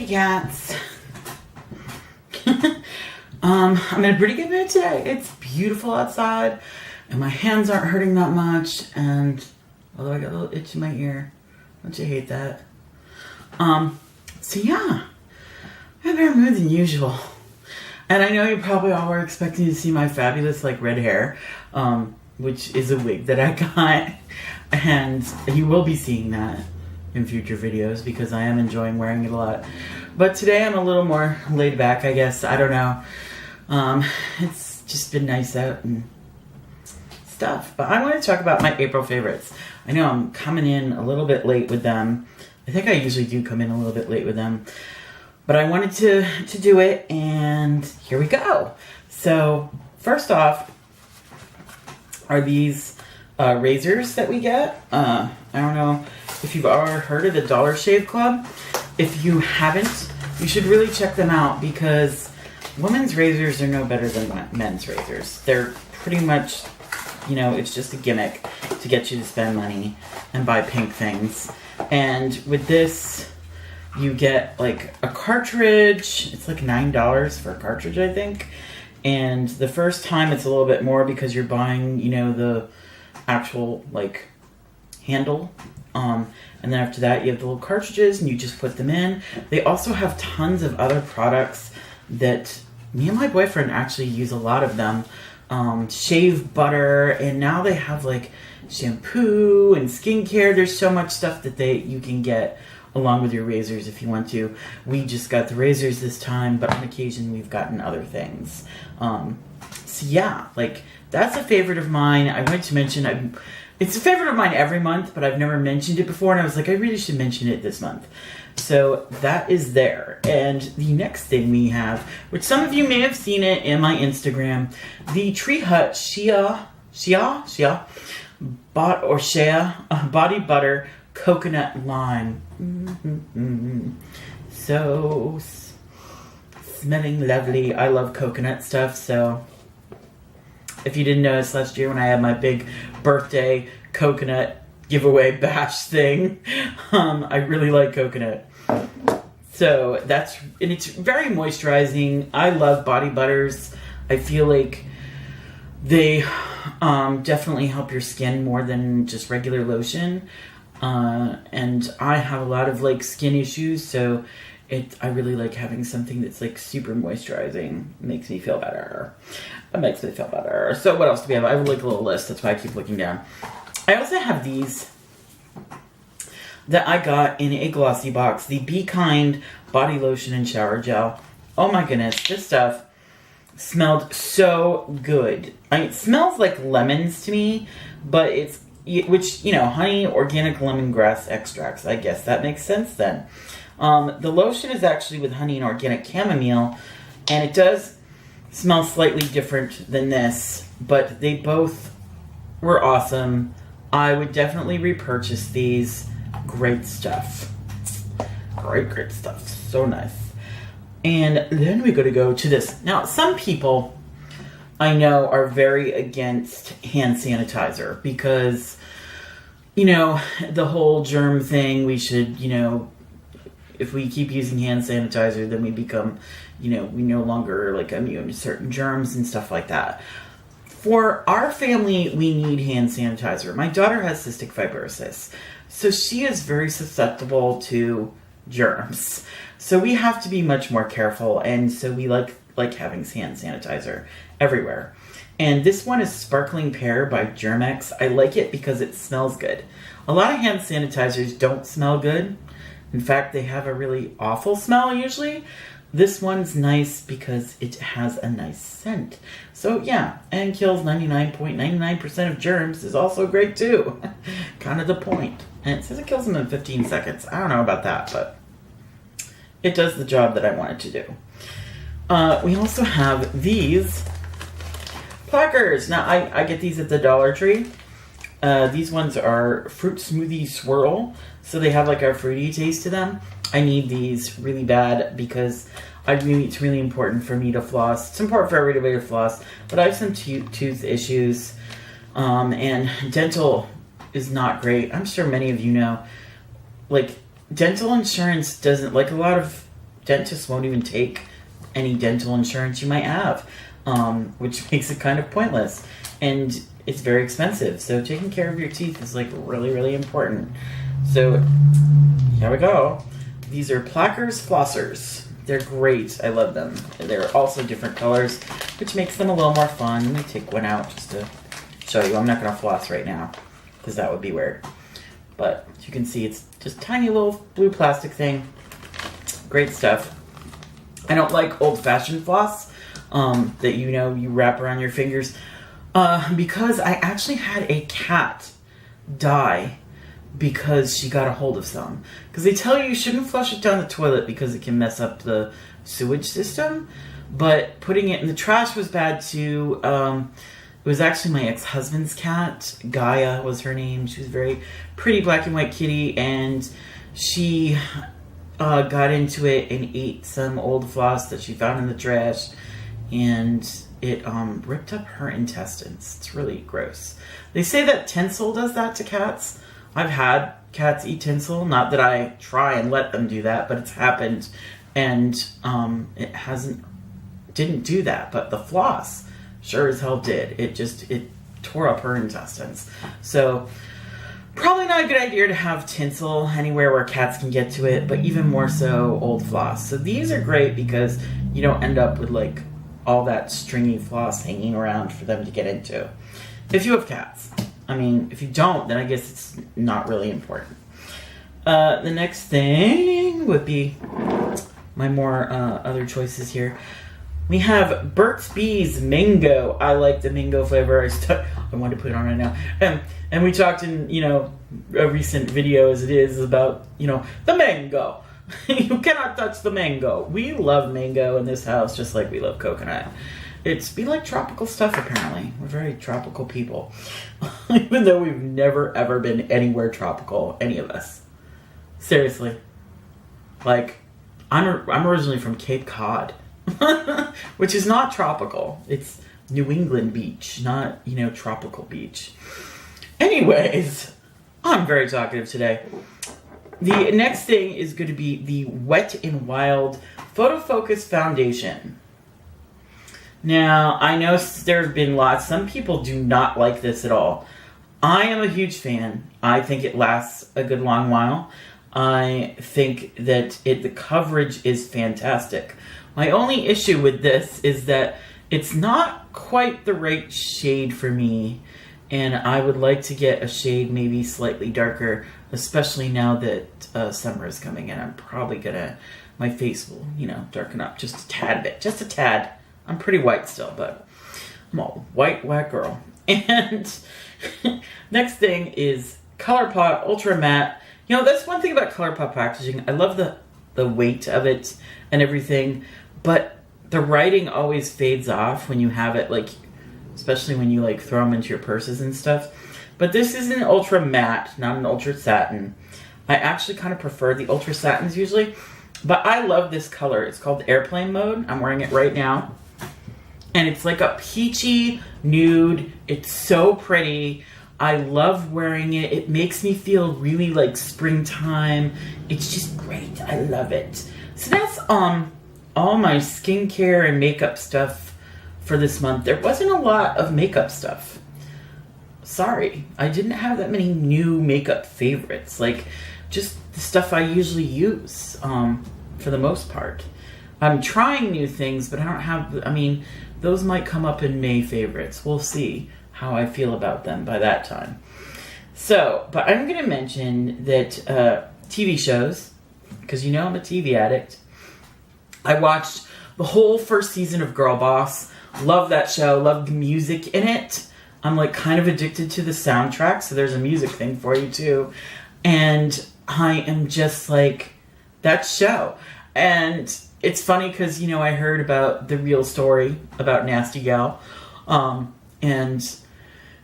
Cats. I'm in a pretty good mood today. It's beautiful outside and my hands aren't hurting that much, and although I got a little itch in my ear. Don't you hate that? So yeah, I have a better mood than usual. And I know you probably all were expecting to see my fabulous like red hair, which is a wig that I got. And you will be seeing that in future videos because I am enjoying wearing it a lot. But today I'm a little more laid back, I guess. I don't know. It's just been nice out and stuff. But I want to talk about my April favorites. I know I'm coming in a little bit late with them. I think I usually do come in a little bit late with them. But I wanted to do it, and here we go. So first off are these razors that we get. I don't know if you've ever heard of the Dollar Shave Club. If you haven't, you should really check them out because women's razors are no better than men's razors. They're pretty much, you know, it's just a gimmick to get you to spend money and buy pink things. And with this, you get like a cartridge. It's like $9 for a cartridge, I think. And the first time it's a little bit more because you're buying, you know, the actual like handle. And then after that, you have the little cartridges and you just put them in. They also have tons of other products that me and my boyfriend actually use a lot of them. Shave butter, and now they have like shampoo and skincare. There's so much stuff that you can get along with your razors if you want to. We just got the razors this time, but on occasion we've gotten other things. So yeah, like that's a favorite of mine. I wanted to mention, it's a favorite of mine every month, but I've never mentioned it before, and I was like, I really should mention it this month. So that is there. And the next thing we have, which some of you may have seen it in my Instagram, the Tree Hut Body Butter Coconut Lime. So smelling lovely. I love coconut stuff, so if you didn't notice last year when I had my big birthday coconut giveaway bash thing, I really like coconut. So and it's very moisturizing. I love body butters. I feel like they definitely help your skin more than just regular lotion. And I have a lot of like skin issues, so I really like having something that's like super moisturizing. It makes me feel better. It makes me feel better. So what else do we have? I have like a little list. That's why I keep looking down. I also have these that I got in a glossy box. The Be Kind Body Lotion and Shower Gel. Oh my goodness. This stuff smelled so good. It smells like lemons to me, but which, you know, honey, organic lemongrass extracts. I guess that makes sense then. The lotion is actually with honey and organic chamomile, and it does smell slightly different than this, but they both were awesome. I would definitely repurchase these. Great stuff. Great stuff. So nice. And then we're going to go to this. Now, some people I know are very against hand sanitizer because, you know, the whole germ thing, we should, you know, if we keep using hand sanitizer, then we become, you know, we no longer like immune to certain germs and stuff like that. For our family, we need hand sanitizer. My daughter has cystic fibrosis, so she is very susceptible to germs. So we have to be much more careful, and so we like having hand sanitizer everywhere. And this one is Sparkling Pear by Germex. I like it because it smells good. A lot of hand sanitizers don't smell good. In fact, they have a really awful smell usually. This one's nice because it has a nice scent. So yeah, and kills 99.99% of germs is also great too. Kind of the point. And it says it kills them in 15 seconds. I don't know about that, but it does the job that I want it to do. We also have these plackers. Now, I get these at the Dollar Tree. These ones are Fruit Smoothie Swirl, so they have like a fruity taste to them. I need these really bad because it's really important for me to floss. It's important for everybody to floss, but I have some tooth issues, and dental is not great. I'm sure many of you know, like, dental insurance doesn't, like a lot of dentists won't even take any dental insurance you might have, which makes it kind of pointless. And it's very expensive. So taking care of your teeth is like really, really important. So here we go. These are Plackers Flossers. They're great. I love them. They're also different colors, which makes them a little more fun. Let me take one out just to show you. I'm not going to floss right now because that would be weird. But as you can see, it's just tiny little blue plastic thing. Great stuff. I don't like old-fashioned floss that you wrap around your fingers because I actually had a cat die because she got a hold of some. Because they tell you shouldn't flush it down the toilet because it can mess up the sewage system. But putting it in the trash was bad too. It was actually my ex-husband's cat. Gaia was her name. She was a very pretty black and white kitty. And she got into it and ate some old floss that she found in the trash. And it ripped up her intestines. It's really gross. They say that tinsel does that to cats. I've had cats eat tinsel. Not that I try and let them do that, but it's happened. And it didn't do that. But the floss sure as hell did. It tore up her intestines. So probably not a good idea to have tinsel anywhere where cats can get to it, but even more so old floss. So these are great because you don't end up with like all that stringy floss hanging around for them to get into. If you have cats. I mean, if you don't, then I guess it's not really important. The next thing would be my more other choices here. We have Burt's Bees Mango. I like the mango flavor. I wanted to put it on right now. And we talked in, a recent video as it is about, the mango. You cannot touch the mango. We love mango in this house just like we love coconut. We like tropical stuff, apparently. We're very tropical people. Even though we've never, ever been anywhere tropical, any of us. Seriously. Like, I'm originally from Cape Cod. Which is not tropical. It's New England beach, not, tropical beach. Anyways, I'm very talkative today. The next thing is going to be the Wet n Wild Photo Focus Foundation. Now, I know there have been lots. Some people do not like this at all. I am a huge fan. I think it lasts a good long while. I think that the coverage is fantastic. My only issue with this is that it's not quite the right shade for me, and I would like to get a shade maybe slightly darker, especially now that summer is coming in. I'm probably my face will, darken up just a tad bit, just a tad. I'm pretty white still, but I'm a white girl. And next thing is ColourPop Ultra Matte. That's one thing about ColourPop packaging. I love the weight of it and everything, but the writing always fades off when you have it, like, especially when you like throw them into your purses and stuff. But this is an ultra matte, not an ultra satin. I actually kind of prefer the ultra satins usually, but I love this color. It's called Airplane Mode. I'm wearing it right now. And it's like a peachy nude. It's so pretty. I love wearing it. It makes me feel really like springtime. It's just great. I love it. So that's all my skincare and makeup stuff for this month. There wasn't a lot of makeup stuff. Sorry. I didn't have that many new makeup favorites. Like, just the stuff I usually use, for the most part. I'm trying new things, but I don't have, those might come up in May favorites. We'll see how I feel about them by that time. So, but I'm going to mention that TV shows, because I'm a TV addict. I watched the whole first season of Girl Boss. Love that show. Love the music in it. I'm like kind of addicted to the soundtrack, so there's a music thing for you too. And I am just like, that show. And it's funny because, I heard about the real story about Nasty Gal, and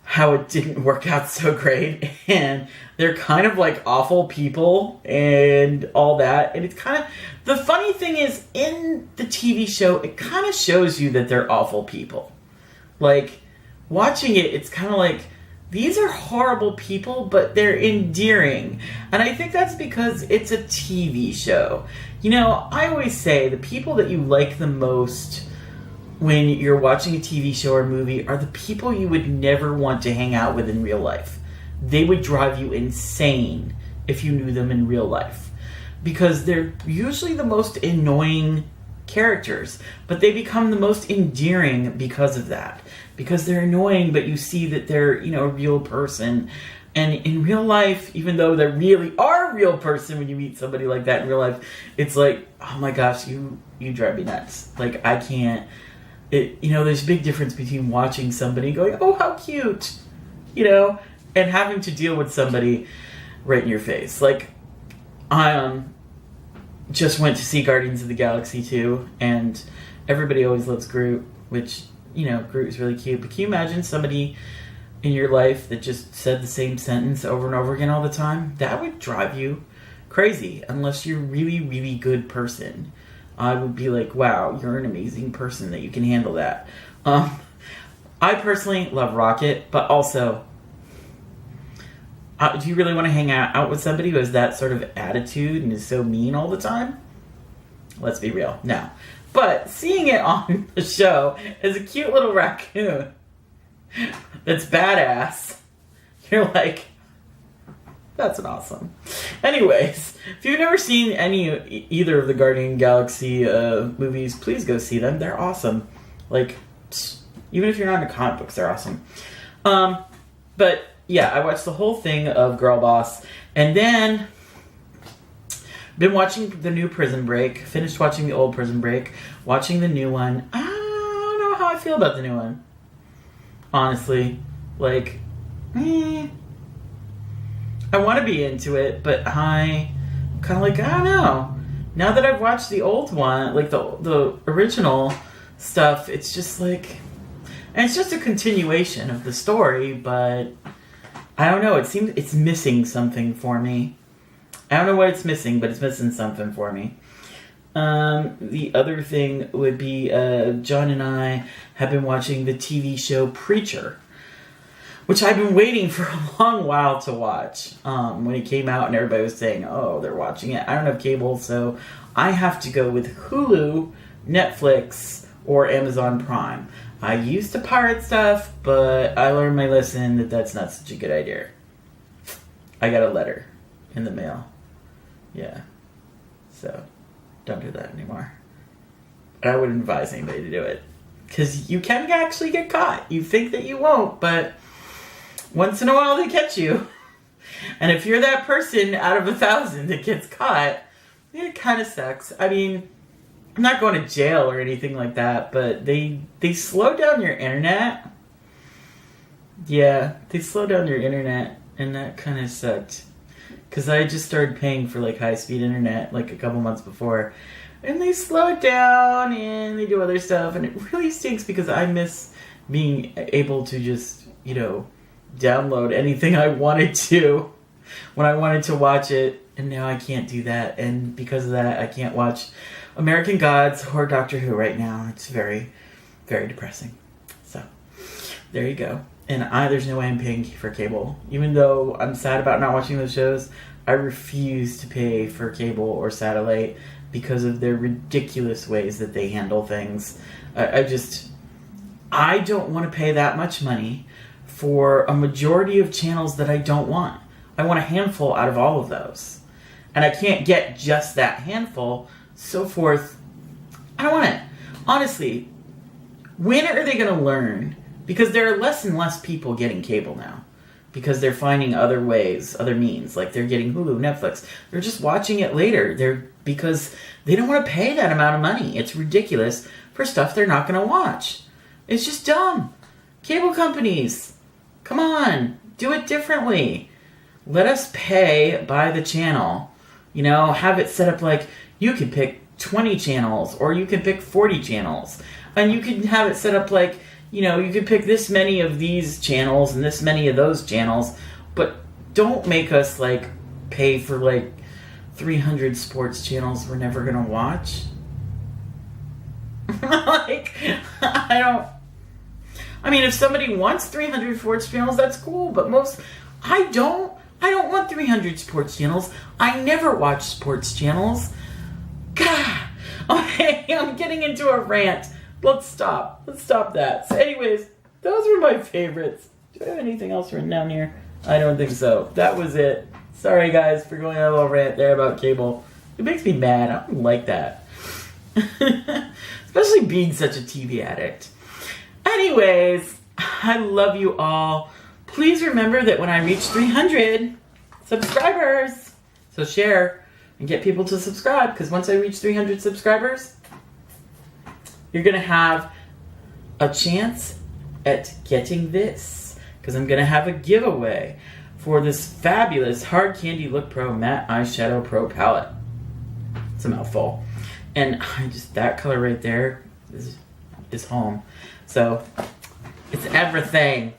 how it didn't work out so great, and they're kind of like awful people and all that. And it's kind of, the funny thing is, in the TV show, it kind of shows you that they're awful people. Like, watching it, it's kind of like, these are horrible people, but they're endearing. And I think that's because it's a TV show. You know, I always say the people that you like the most when you're watching a TV show or movie are the people you would never want to hang out with in real life. They would drive you insane if you knew them in real life. Because they're usually the most annoying characters, but they become the most endearing because of that. Because they're annoying, but you see that they're, you know, a real person. And in real life, even though they really are a real person, when you meet somebody like that in real life, it's like, oh my gosh, you drive me nuts. Like, I can't. You know, there's a big difference between watching somebody going, oh, how cute, you know, and having to deal with somebody right in your face. Like, I just went to see Guardians of the Galaxy 2, and everybody always loves Groot, which, you know, Groot is really cute. But can you imagine somebody in your life that just said the same sentence over and over again all the time? That would drive you crazy, unless you're a really, really good person. I would be like, wow, you're an amazing person that you can handle that. I personally love Rocket, but also, do you really want to hang out with somebody who has that sort of attitude and is so mean all the time? Let's be real. No. But seeing it on the show as a cute little raccoon that's badass, you're like, that's an awesome. Anyways, if you've never seen either of the Guardian Galaxy movies, please go see them. They're awesome. Like, even if you're not into comic books, they're awesome. But yeah, I watched the whole thing of Girl Boss, and then been watching the new Prison Break. Finished watching the old Prison Break. Watching the new one. I don't know how I feel about the new one. Honestly, like, I want to be into it, but I kind of like, I don't know. Now that I've watched the old one, like the original stuff, it's just like, and it's just a continuation of the story, but I don't know. It seems it's missing something for me. I don't know what it's missing, but it's missing something for me. The other thing would be John and I have been watching the TV show Preacher, which I've been waiting for a long while to watch. When it came out and everybody was saying, oh, they're watching it. I don't have cable, so I have to go with Hulu, Netflix, or Amazon Prime. I used to pirate stuff, but I learned my lesson that that's not such a good idea. I got a letter in the mail. Yeah. So, don't do that anymore. And I wouldn't advise anybody to do it. Because you can actually get caught. You think that you won't, but once in a while they catch you. And if you're that person out of 1,000 that gets caught, it kind of sucks. I mean, I'm not going to jail or anything like that, but they slow down your internet. Yeah, they slow down your internet, and that kind of sucked. Because I just started paying for like high-speed internet like a couple months before, and they slow it down and they do other stuff, and it really stinks because I miss being able to just, you know, download anything I wanted to when I wanted to watch it, and now I can't do that, and because of that I can't watch American Gods or Doctor Who right now. It's very, very depressing. So, there you go. And there's no way I'm paying for cable. Even though I'm sad about not watching those shows, I refuse to pay for cable or satellite because of their ridiculous ways that they handle things. I don't want to pay that much money for a majority of channels that I don't want. I want a handful out of all of those. And I can't get just that handful, so forth. I don't want it. Honestly, when are they going to learn? Because there are less and less people getting cable now. Because they're finding other ways, other means. Like they're getting Hulu, Netflix. They're just watching it later. Because they don't want to pay that amount of money. It's ridiculous for stuff they're not going to watch. It's just dumb. Cable companies, come on. Do it differently. Let us pay by the channel. You know, have it set up like you can pick 20 channels or you can pick 40 channels. And you can have it set up like, you know, you could pick this many of these channels and this many of those channels, but don't make us, like, pay for, like, 300 sports channels we're never gonna watch. Like, I I mean, if somebody wants 300 sports channels, that's cool. But I don't want 300 sports channels. I never watch sports channels. God. Okay, I'm getting into a rant. Let's stop. Let's stop that. So anyways, those were my favorites. Do I have anything else written down here? I don't think so. That was it. Sorry, guys, for going on a little rant there about cable. It makes me mad. I don't like that. Especially being such a TV addict. Anyways, I love you all. Please remember that when I reach 300 subscribers, so share and get people to subscribe, because once I reach 300 subscribers, you're going to have a chance at getting this, because I'm going to have a giveaway for this fabulous Hard Candy Look Pro Matte Eyeshadow Pro Palette. It's a mouthful. And that color right there is home. So, it's everything.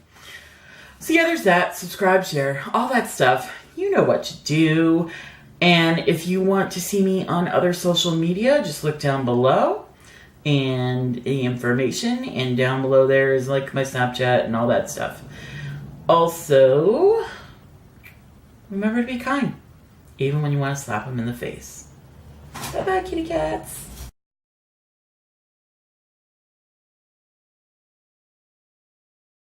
So yeah, there's that. Subscribe, share, all that stuff. You know what to do. And if you want to see me on other social media, just look down below and the information. And down below there is like my Snapchat and all that stuff. Also, remember to be kind, even when you want to slap them in the face. Bye-bye, kitty cats.